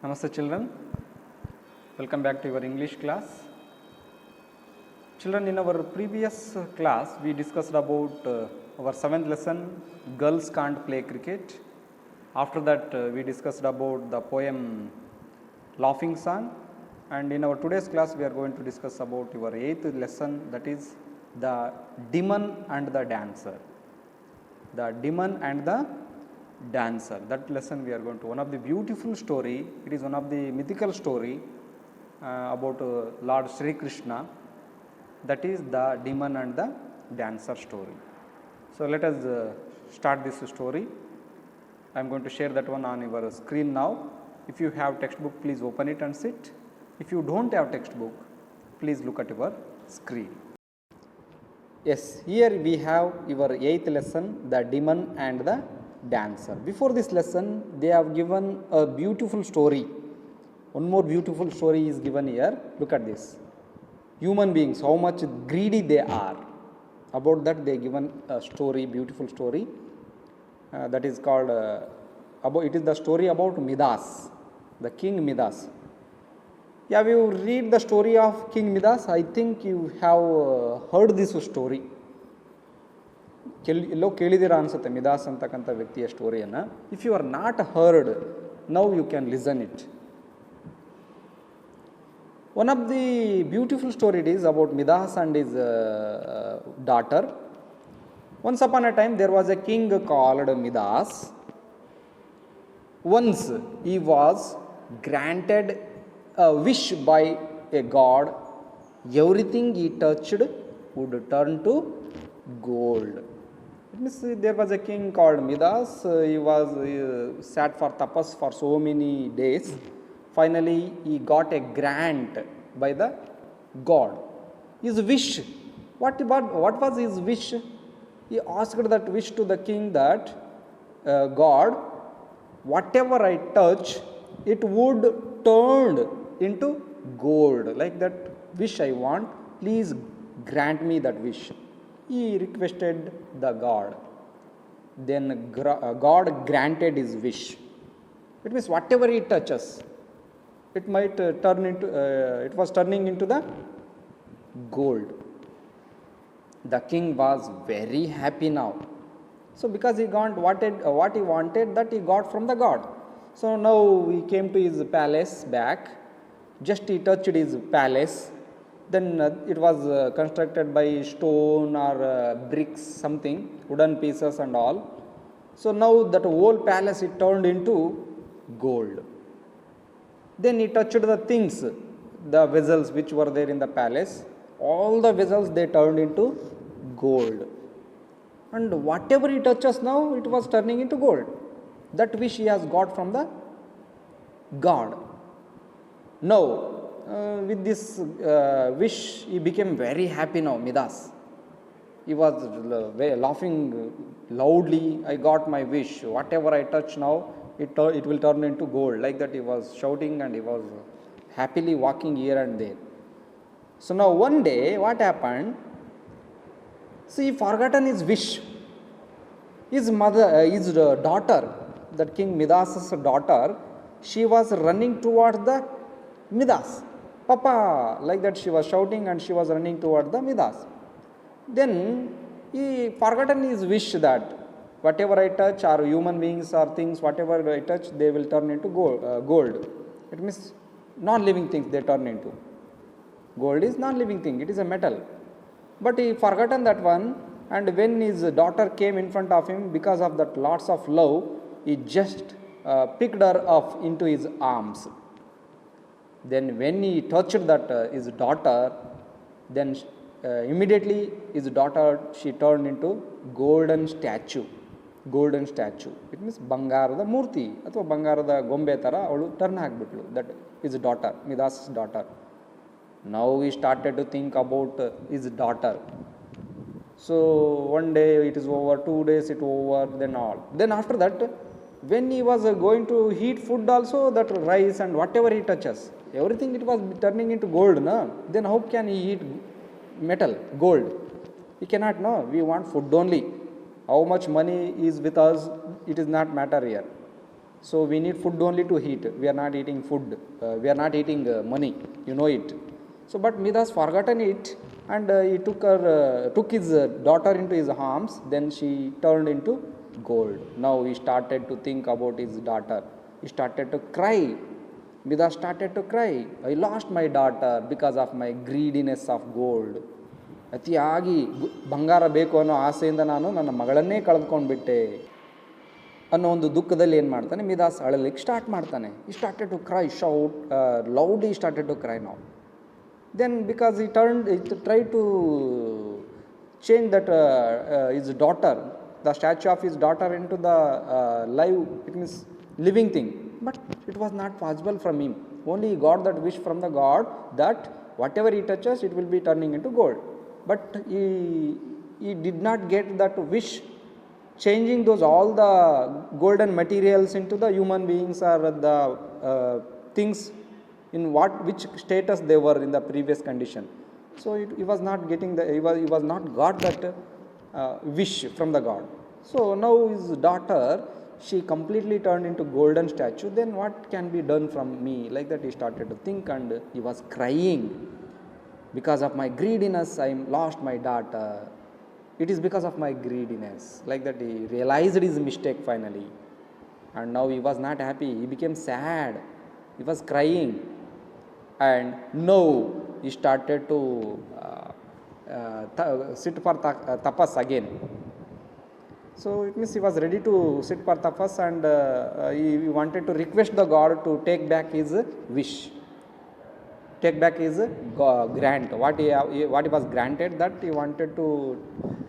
Namaste children, welcome back to your English class. Children, in our previous class we discussed about our 7th lesson, Girls Can't Play Cricket. After that we discussed about the poem Laughing Song, and in our today's class we are going to discuss about your 8th lesson, that is the Demon and the Dancer. The Demon and the Dancer. That lesson we are going to, one of the beautiful story, it is one of the mythical story about Lord Sri Krishna, that is the Demon and the Dancer story. So let us start this story. I am going to share that one on your screen now. If you have textbook, please open it and sit. If you don't have textbook, please look at your screen. Yes, here we have your 8th lesson, the Demon and the Dancer. Before this lesson, they have given a beautiful story. One more beautiful story is given here. Look at this. Human beings, how much greedy they are. About that they given a story, beautiful story. That is called, it is the story about Midas, the King Midas. Have you read the story of King Midas? I think you have heard this story. ಎಲ್ಲೋ ಕೇಳಿದಿರಾ ಅನ್ಸುತ್ತೆ Midas ಅಂತಕ್ಕಂಥ ವ್ಯಕ್ತಿಯ ಸ್ಟೋರಿಯನ್ನು. If you are not heard, now you can listen it. One of the beautiful story it is about Midas and his daughter. Once upon a time there was a king called Midas. Once he was granted a wish by a god. Everything he touched would turn to gold. It means there was a king called Midas. He was sat for tapas for so many days. Finally, he got a grant by the god. His wish, what was his wish? He asked that wish to the king that God, whatever I touch, it would turn into gold. Like that wish I want, please grant me that wish. He requested the God. Then God granted his wish. It means whatever he touches, it might turn into, it was turning into the gold. The king was very happy now. So because he got what he wanted, that he got from the God. So now he came to his palace back. Just he touched his palace. Then it was constructed by stone or bricks, something, wooden pieces and all. So now that whole palace it turned into gold. Then he touched the things, the vessels which were there in the palace. All the vessels they turned into gold. And whatever he touches now, it was turning into gold. That wish he has got from the God. Now, with this wish, he became very happy now, Midas. He was laughing loudly, I got my wish. Whatever I touch now, it will turn into gold. Like that he was shouting and he was happily walking here and there. So now one day, what happened? See, he forgotten his wish. His mother, his daughter, that King Midas's daughter, she was running towards the Midas. Papa, like that she was shouting and she was running towards the Midas. Then he forgotten his wish that whatever I touch, or human beings or things, whatever I touch, they will turn into gold. It means non-living things they turn into. Gold is non-living thing, it is a metal. But he forgotten that one, and when his daughter came in front of him, because of that lots of love, he just picked her up into his arms. Then when he touched that his daughter, then immediately his daughter, she turned into golden statue. Golden statue. It means ಬಂಗಾರದ ಮೂರ್ತಿ ಅಥವಾ ಬಂಗಾರದ ಗೊಂಬೆ ಥರ ಅವಳು turn ಆಗಿಬಿಟ್ಲು. That his daughter, Midas's daughter. Now he started to think about his daughter. So one day it is over, 2 days it over, then all. Then after that, when he was going to heat food also, that rice and whatever he touches, everything it was turning into gold, na? Then how can he eat metal, gold? He cannot, no. We want food only. How much money is with us, it is not matter here. So we need food only to eat. We are not eating food. We are not eating money. You know it. So, but Midas forgotten it, and he took his daughter into his arms. Then she turned into gold. Now he started to think about his daughter. He started to cry. Midas started to cry. I lost my daughter because of my greediness of gold. ಅತಿಯಾಗಿ ಬಂಗಾರ ಬೇಕು ಅನ್ನೋ ಆಸೆಯಿಂದ ನಾನು ನನ್ನ ಮಗಳನ್ನೇ ಕಳೆದುಕೊಂಡ್ಬಿಟ್ಟೆ ಅನ್ನೋ ಒಂದು ದುಃಖದಲ್ಲಿ ಏನು ಮಾಡ್ತಾನೆ, ಮಿದಾಸ್ ಅಳಲಿಕ್ಕೆ ಸ್ಟಾರ್ಟ್ ಮಾಡ್ತಾನೆ. ಈ started to cry, shout loudly started to cry now. Then because he tried to change that his daughter, the statue of his daughter into the live, it means living thing. But it was not possible from him. Only he got that wish from the God that whatever he touches, it will be turning into gold. But he did not get that wish, changing those all the golden materials into the human beings or the things in which status they were in the previous condition. So he was not getting he was not got that wish from the God. So now his daughter, she completely turned into golden statue. Then what can be done from me? Like that he started to think, and he was crying, because of my greediness I lost my daughter. It is because of my greediness. Like that he realized his mistake finally, and now he was not happy. He became sad. He was crying. And now he started to sit for tapas again. So it means he was ready to sit for tapas, and he wanted to request the God to take back his wish, take back his grant. What he was granted, that he wanted to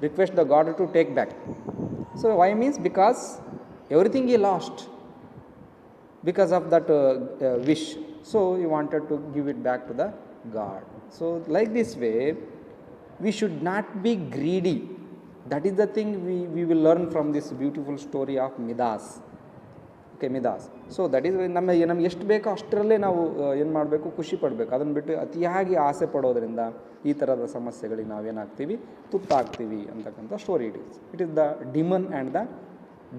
request the God to take back. So why means because everything he lost because of that wish. So he wanted to give it back to the God. So like this way, we should not be greedy. That is the thing we will learn from this beautiful story of Midas. Okay, Midas. So that is ನಮಗೆ ಎಷ್ಟು ಬೇಕೋ ಅಷ್ಟರಲ್ಲೇ ನಾವು ಏನು ಮಾಡಬೇಕು, ಖುಷಿ ಪಡಬೇಕು. ಅದನ್ನು ಬಿಟ್ಟು ಅತಿಯಾಗಿ ಆಸೆ ಪಡೋದ್ರಿಂದ ಈ ಥರದ ಸಮಸ್ಯೆಗಳಿಗೆ ನಾವೇನಾಗ್ತೀವಿ, ತುತ್ತಾಗ್ತೀವಿ ಅಂತಕ್ಕಂಥ story it is the demon and the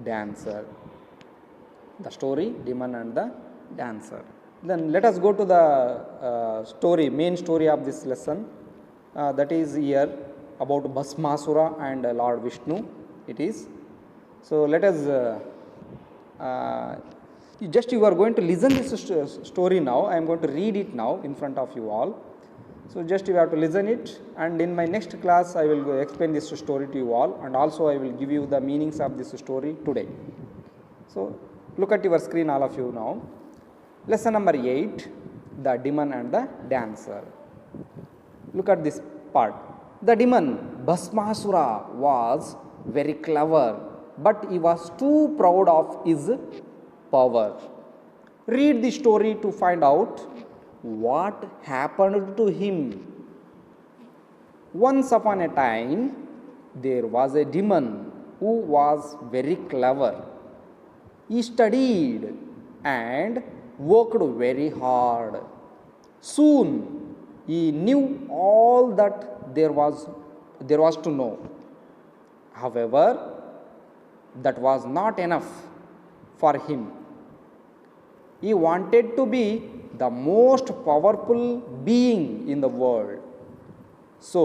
dancer. The story, Demon and the Dancer. Then let us go to the main story of this lesson. That is here about Bhasmasura and Lord Vishnu. It is. So let us you are going to listen this story now. I am going to read it now in front of you all. So just you have to listen it, and in my next class I will explain this story to you all, and also I will give you the meanings of this story today. So look at your screen, all of you now. Lesson number 8, the demon and the dancer. Look at this part. The demon Bhasmasura was very clever, but he was too proud of his power. Read the story to find out what happened to him. Once upon a time, there was a demon who was very clever. He studied and worked very hard. Soon he knew all that there was to know. However, that was not enough for him. He wanted to be the most powerful being in the world. So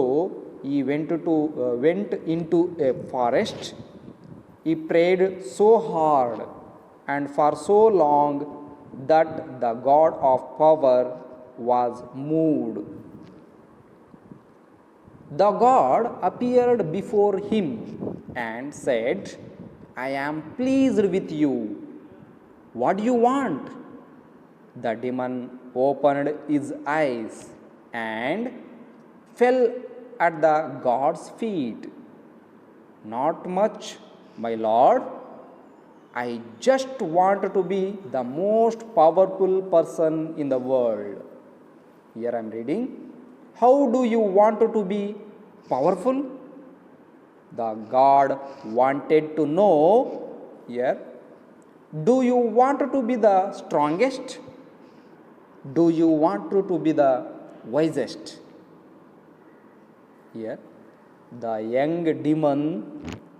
he went into a forest. He prayed so hard and for so long that the God of power was moved. The God appeared before him and said, I am pleased with you. What do you want? The demon opened his eyes and fell at the God's feet. Not much, my Lord. I just want to be the most powerful person in the world. Here I am reading. How do you want to be powerful? The God wanted to know here. Do you want to be the strongest? Do you want to be the wisest? Here, the young demon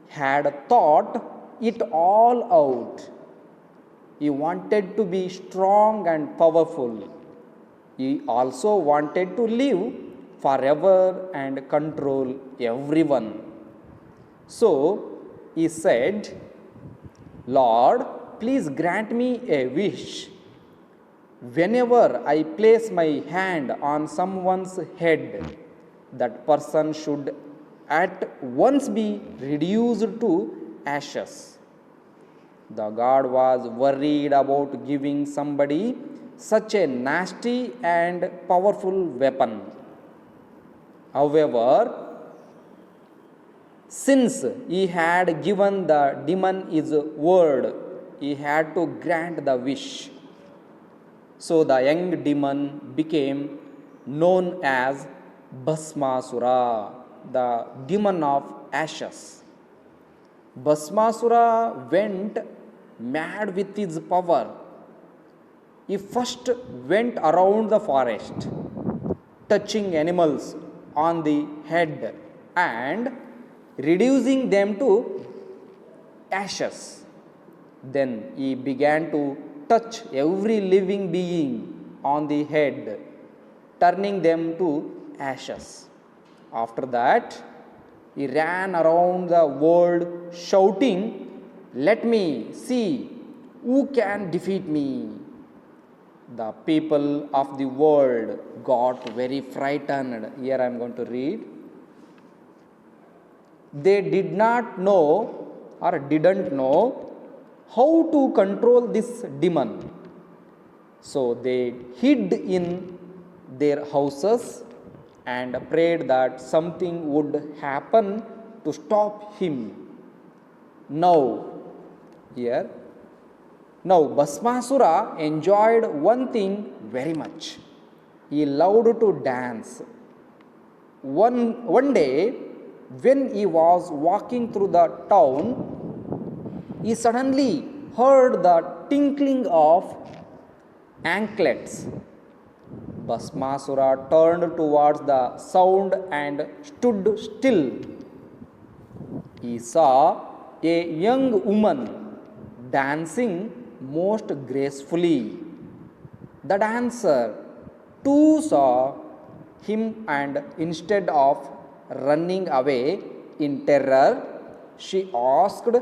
had thought it all out. He wanted to be strong and powerful. He also wanted to live forever and control everyone. So he said, Lord, please grant me a wish. Whenever I place my hand on someone's head, that person should at once be reduced to ashes. The God was worried about giving somebody such a nasty and powerful weapon. However, since he had given the demon his word, he had to grant the wish. So the young demon became known as Bhasmasura, the demon of ashes. Bhasmasura went mad with his power. He first went around the forest, touching animals on the head and reducing them to ashes. Then he began to touch every living being on the head, turning them to ashes. After that, he ran around the world shouting, "Let me see who can defeat me." The people of the world got very frightened. Here I am going to read. They did not know or didn't know how to control this demon. So they hid in their houses and prayed that something would happen to stop him. Now, Bhasmasura enjoyed one thing very much. He loved to dance. One day, when he was walking through the town, he suddenly heard the tinkling of anklets. Bhasmasura turned towards the sound and stood still. He saw a young woman dancing most gracefully. The dancer too saw him, and instead of running away in terror, she asked,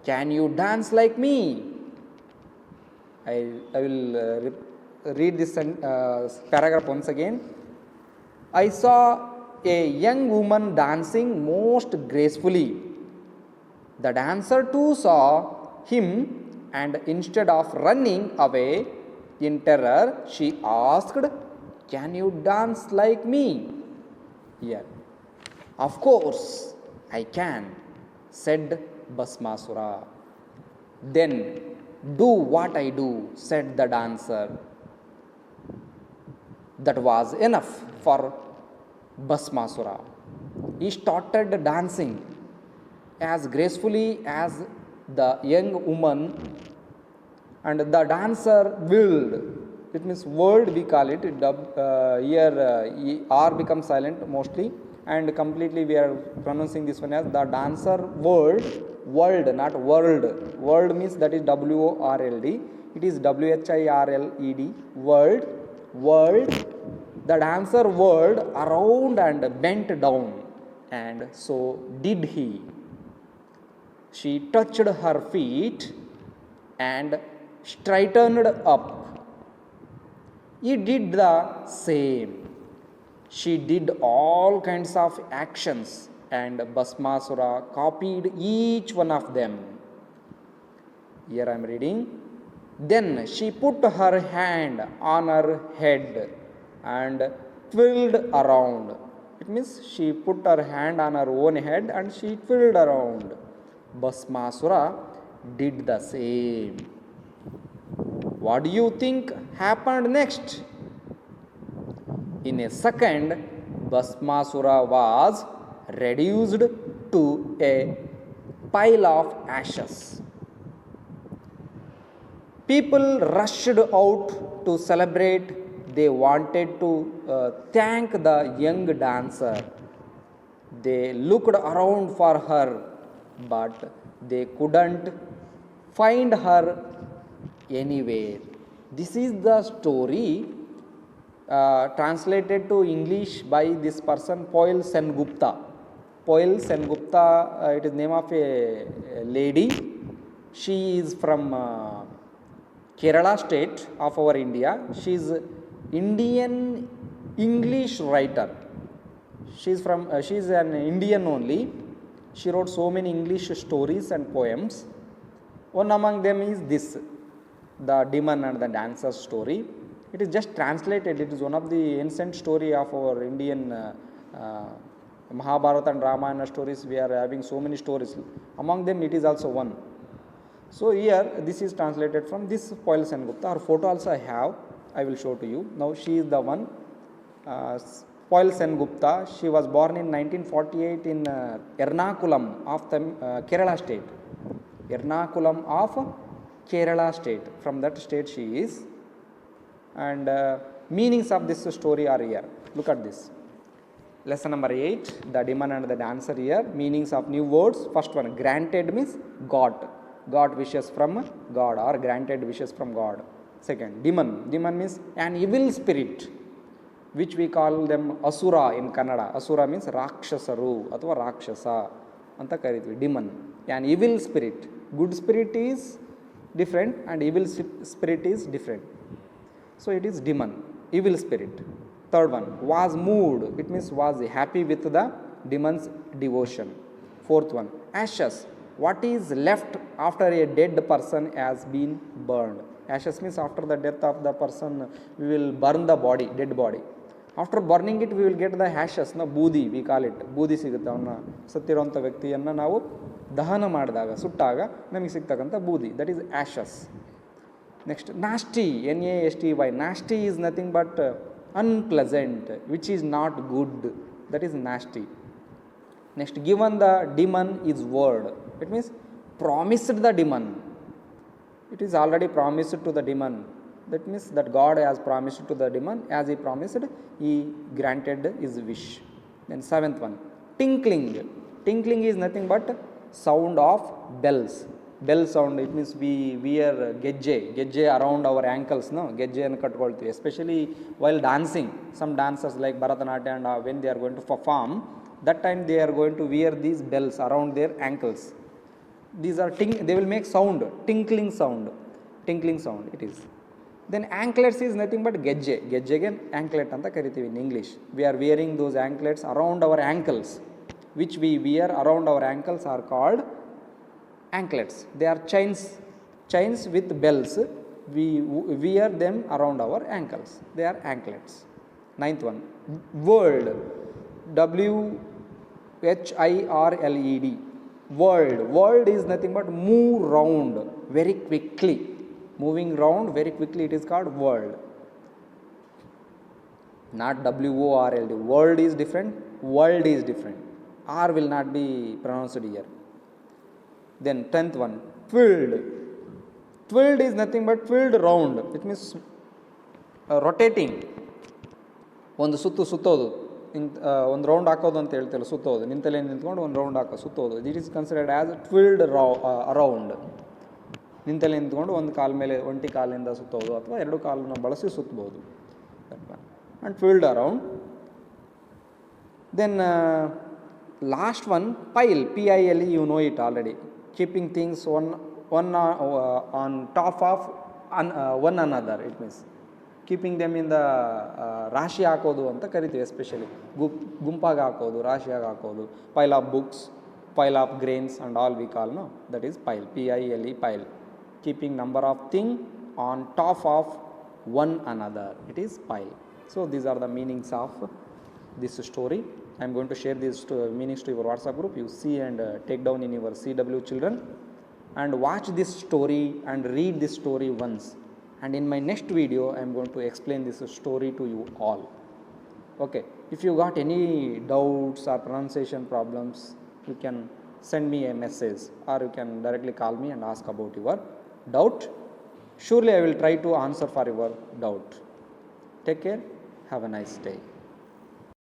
"Can you dance like me?" I will read this paragraph once again. I saw a young woman dancing most gracefully. The dancer too saw him, and instead of running away in terror, she asked, "Can you dance like me?" Here, "Of course I can," said Bhasmasura. "Then do what I do," said the dancer. That was enough for Bhasmasura. He started dancing as gracefully as the young woman, and the dancer whirled. It means world, we call it. Here R becomes silent mostly, and completely we are pronouncing this one as the dancer whirled. World, not world. World means that is WORLD. It is WHIRLED. World. World. The dancer whirled around and bent down, and so did he. She touched her feet and straightened up. He did the same. She did all kinds of actions, and Bhasmasura copied each one of them. Here I am reading. Then she put her hand on her head and twirled around. It means she put her hand on her own head and she twirled around. Bhasmasura did the same. What do you think happened next? In a second, Bhasmasura was reduced to a pile of ashes. People rushed out to celebrate. They wanted to thank the young dancer. They looked around for her, but they couldn't find her anywhere. This is the story translated to English by this person Poil Sengupta. Poil Sengupta, it is name of a lady. She is from Kerala state of our India. She is Indian English writer. She is an Indian only. She wrote so many English stories and poems. One among them is this, the demon and the dancer story. It is just translated. It is one of the ancient story of our Indian Mahabharata and Ramayana stories. We are having so many stories. Among them, it is also one. So here, this is translated from this Poil Sengupta. Her photo also I have. I will show to you. Now she is the one. Poil Sengupta. She was born in 1948 in Ernakulam of the Kerala state. Ernakulam of Kerala state. From that state she is. And meanings of this story are here. Look at this. Lesson number 8, the demon and the dancer here. Meanings of new words. First one, granted means got. Got wishes from God or granted wishes from God. Second, demon. Demon means an evil spirit, which we call them Asura in Kannada. Asura means Rakshasaru ಅಥವಾ ರಾಕ್ಷಸ ಅಂತ ಕರಿತೀವಿ. Demon, an evil spirit. Good spirit is different and evil spirit is different. So it is demon, evil spirit. Third one, was moved. It means was happy with the demon's devotion. Fourth one, ashes. What is left after a dead person has been burned. Ashes means after the death of the person, we will burn the body, dead body. After burning it, we will get the ashes, no, ಬೂದಿ, we call it. ಬೂದಿ ಸಿಗುತ್ತೆ. ಅವನ್ನ ಸತ್ತಿರುವಂಥ ವ್ಯಕ್ತಿಯನ್ನು ನಾವು ದಹನ ಮಾಡಿದಾಗ, ಸುಟ್ಟಾಗ ನಮಗೆ ಸಿಗ್ತಕ್ಕಂಥ ಬೂದಿ. That is ashes. Next, nasty, nasty. Nasty is nothing but unpleasant, which is not good. That is nasty. Next, given the demon is word. It means promised the demon. It is already promised to the demon. That means that God has promised to the demon. As he promised, he granted his wish. Then seventh one, tinkling. Tinkling is nothing but sound of bells. Bell sound. It means we wear ಗೆಜ್ಜೆ around our ankles, no, ಗೆಜ್ಜೆಯನ್ನು ಕಟ್ಕೊಳ್ತೀವಿ. Especially while dancing, some dancers like Bharatanatyam and when they are going to perform, that time they are going to wear these bells around their ankles. These are they will make sound, tinkling sound it is. Then anklets is nothing but ಗೆಜ್ಜೆಗೆ anklet ಅಂತ ಕರಿತೀವಿ in English. We are wearing those anklets around our ankles, which we wear around our ankles are called anklets. They are chains with bells. We wear them around our ankles. They are anklets. Ninth one, world. WHIRLED. World is nothing but move round very quickly. Moving round very quickly, it is called world. Not WORLD. World is different. World is different. R will not be pronounced here. Then 10th one, twirled. Twirled is nothing but twirled round. It means rotating. ಒಂದು ಸುತ್ತೋದು, ಒಂದು round ಹಾಕೋದು ಅಂತ ಹೇಳ್ತೇವೆ, ಸುತ್ತೋದು. ನಿಂತಲ್ಲೇ ನಿಂತ್ಕೊಂಡು ಒಂದು round ಸುತ್ತೋದು. It is considered as twirled around. ನಿಂತಲ್ಲೇ ನಿಂತ್ಕೊಂಡು ಒಂದು ಕಾಲ ಮೇಲೆ ಒಂಟಿ ಕಾಲಿಂದ ಸುತ್ತೋದು ಅಥವಾ ಎರಡು ಕಾಲನ್ನು ಬಳಸಿ ಸುತ್ತಬಹುದು. And twirled around. Then last one, pile, PILE, you know it already. Keeping things one on top of one another. It means keeping them in the ರಾಶಿ ಹಾಕೋದು ಅಂತ ಕರಿತೀವಿ. ಎಸ್ಪೆಷಲಿ ಗುಂಪಾಗಿ ಹಾಕೋದು, ರಾಶಿಯಾಗಿ ಹಾಕೋದು. Pile of books, pile of grains and all we call, no, that is pile, PILE, pile. Keeping number of thing on top of one another, it is pile. So these are the meanings of this story. I am going to share these meanings to your WhatsApp group. You see and take down in your CW children and watch this story and read this story once. And in my next video, I am going to explain this story to you all. Okay. If you got any doubts or pronunciation problems, you can send me a message or you can directly call me and ask about your doubt. Surely I will try to answer for your doubt. Take care. Have a nice day.